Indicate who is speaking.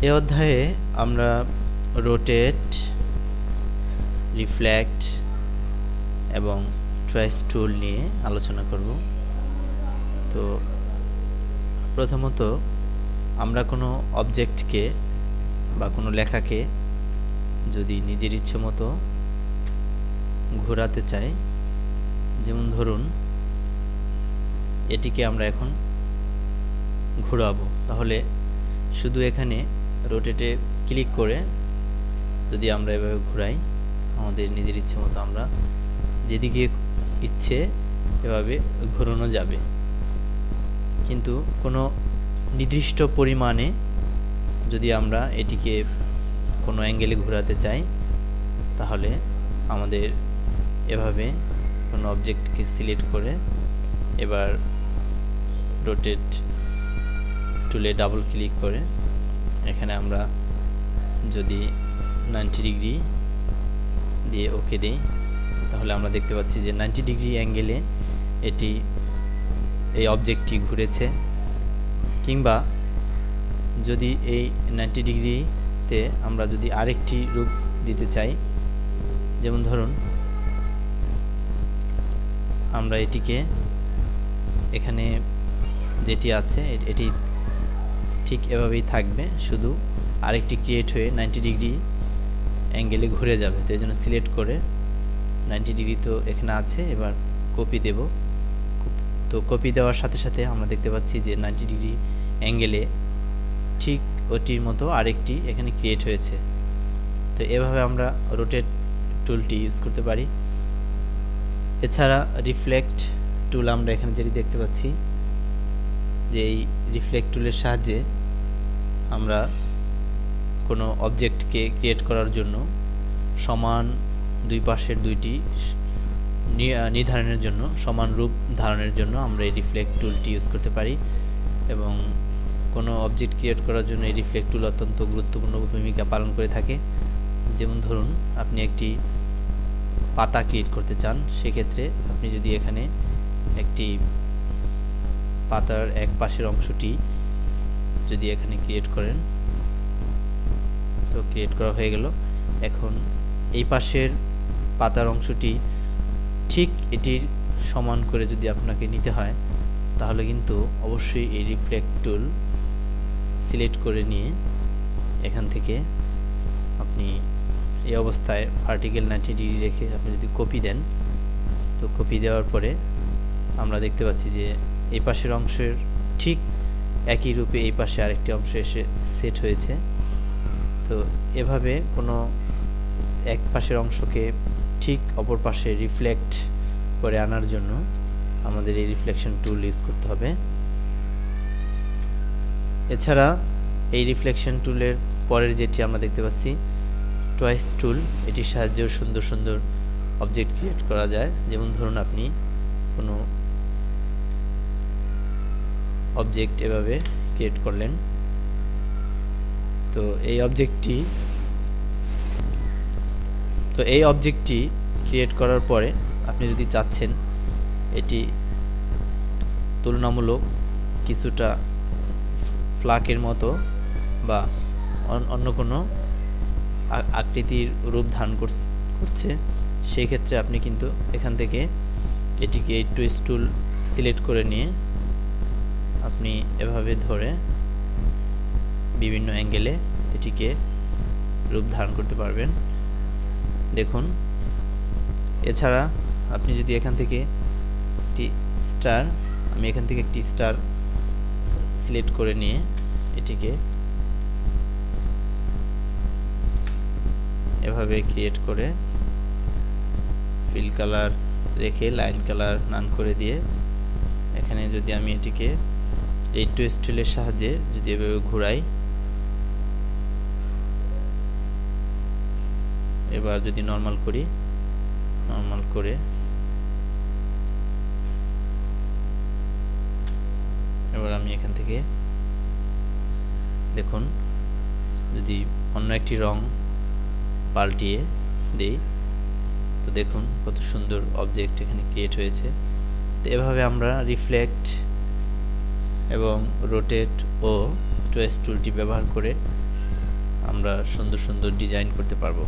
Speaker 1: এই অধ্যায়ে আমরা রোটেট, রিফ্লেক্ট এবং ট্রেস টুল নিয়ে আলোচনা করব। তো প্রথমত আমরা কোনো অবজেক্টকে বা কোনো লেখাকে যদি নিজের ইচ্ছে মতো ঘোরাতে চাই, যেমন ধরুন এটিকে আমরা এখন ঘোরাবো, তাহলে শুধু এখানে রোটেটে ক্লিক করে যদি আমরা এভাবে ঘোরাই, আমাদের নিজের ইচ্ছে মতো আমরা যেদিকে ইচ্ছে এভাবে ঘোরানো যাবে। কিন্তু কোনো নির্দিষ্ট পরিমাণে যদি আমরা এটিকে কোনো অ্যাঙ্গেলে ঘোরাতে চাই, তাহলে আমাদের এভাবে কোনো অবজেক্টকে সিলেক্ট করে এবার রোটেট টুলে ডাবল ক্লিক করে এখানে আমরা যদি 90 ডিগ্রি দিয়ে ওকে দিই, তাহলে আমরা দেখতে পাচ্ছি যে 90 ডিগ্রি অ্যাঙ্গেলে এই অবজেক্টটি ঘুরেছে। কিংবা যদি এই 90 ডিগ্রিতে আমরা যদি আরেকটি রূপ দিতে চাই, যেমন ধরুন আমরা এটিকে এখানে যেটি আছে এটি ঠিক এভাবেই থাকবে, শুধু আরেকটি ক্রিয়েট হয়ে 90 ডিগ্রি অ্যাঙ্গেলে ঘুরে যাবে। তো এই জন্য সিলেক্ট করে 90 ডিগ্রি তো এখানে আছে, এবার কপি দেব। তো কপি দেওয়ার সাথে সাথে আমরা দেখতে পাচ্ছি যে 90 ডিগ্রি অ্যাঙ্গেলে ঠিক ওটির মতো আরেকটি এখানে ক্রিয়েট হয়েছে। তো এভাবে আমরা রোটেট টুলটি ইউজ করতে পারি। এছাড়া রিফ্লেক্ট টুল আমরা এখানে যেটি দেখতে পাচ্ছি, যে এই রিফ্লেক্ট টুলের সাহায্যে আমরা কোনো অবজেক্টকে ক্রিয়েট করার জন্য সমান দুই পাশের দুইটি নির্ধারণের জন্য, সমান রূপ ধারণের জন্য আমরা এই রিফ্লেক্ট টুলটি ইউজ করতে পারি। এবং কোনো অবজেক্ট ক্রিয়েট করার জন্য এই রিফ্লেক্ট টুল অত্যন্ত গুরুত্বপূর্ণ ভূমিকা পালন করে থাকে। যেমন ধরুন আপনি একটি পাতা ক্রিয়েট করতে চান, সেক্ষেত্রে আপনি যদি এখানে একটি পাতার এক পাশের অংশটি যদি এখানে ক্রিয়েট করেন, তো ক্রিয়েট করা হয়ে গেল। এখন এই পাশের পাতার অংশটি ঠিক এটির সমান করে যদি আপনাকে নিতে হয়, তাহলে কিন্তু অবশ্যই এই রিফ্লেক্ট টুল সিলেক্ট করে নিয়ে এখান থেকে আপনি এই অবস্থায় ভার্টিক্যাল 90 ডিগ্রি রেখে আপনি যদি কপি দেন, তো কপি দেওয়ার পরে আমরা দেখতে পাচ্ছি যে এই পাশের অংশের ঠিক একই রূপে এই পাশে আরেকটি অংশ এসে সেট হয়েছে। তো এভাবে কোনো এক পাশের অংশকে ঠিক অপর পাশে রিফ্লেক্ট করে আনার জন্য আমাদের এই রিফ্লেকশন টুল ইউজ করতে হবে। এছাড়া এই রিফ্লেকশন টুলের পরের যেটি আমরা দেখতে পাচ্ছি টয়েস টুল, এটির সাহায্যেও সুন্দর সুন্দর অবজেক্ট ক্রিয়েট করা যায়। যেমন ধরুন আপনি কোনো অবজেক্ট এভাবে ক্রিয়েট করলেন, তো এই অবজেক্টটি ক্রিয়েট করার পরে আপনি যদি চাচ্ছেন এটি তুলনামূলক কিছুটা ফ্লাকের মতো বা অন্য কোনো আকৃতির রূপ ধারণ করছে, সেই ক্ষেত্রে আপনি কিন্তু এখান থেকে এটিকে এই টুইস্ট টুল সিলেক্ট করে নিয়ে আপনি এভাবে ধরে বিভিন্ন অ্যাঙ্গেলে এটিকে রূপ ধারণ করতে পারবেন। দেখুন, এছাড়া আপনি যদি এখান থেকে একটি স্টার সিলেক্ট করে নিয়ে এটিকে এভাবে ক্রিয়েট করে ফিল কালার রেখে লাইন কালার নান করে দিয়ে এখানে যদি আমি এটিকে এই টুইস্ট টুলের সাহায্যে যদি এভাবে ঘোরাই, এবার যদি নর্মাল করি, নর্মাল করে এবার আমি এখান থেকে দেখুন যদি অন্য একটি রং পাল্টিয়ে দেই, তো দেখুন কত সুন্দর অবজেক্ট এখানে ক্রিয়েট হয়েছে। তো এভাবে আমরা রিফ্লেক্ট এবং রোটেট ও টুয়েস্ট টুলটি ব্যবহার করে আমরা সুন্দর সুন্দর ডিজাইন করতে পারবো।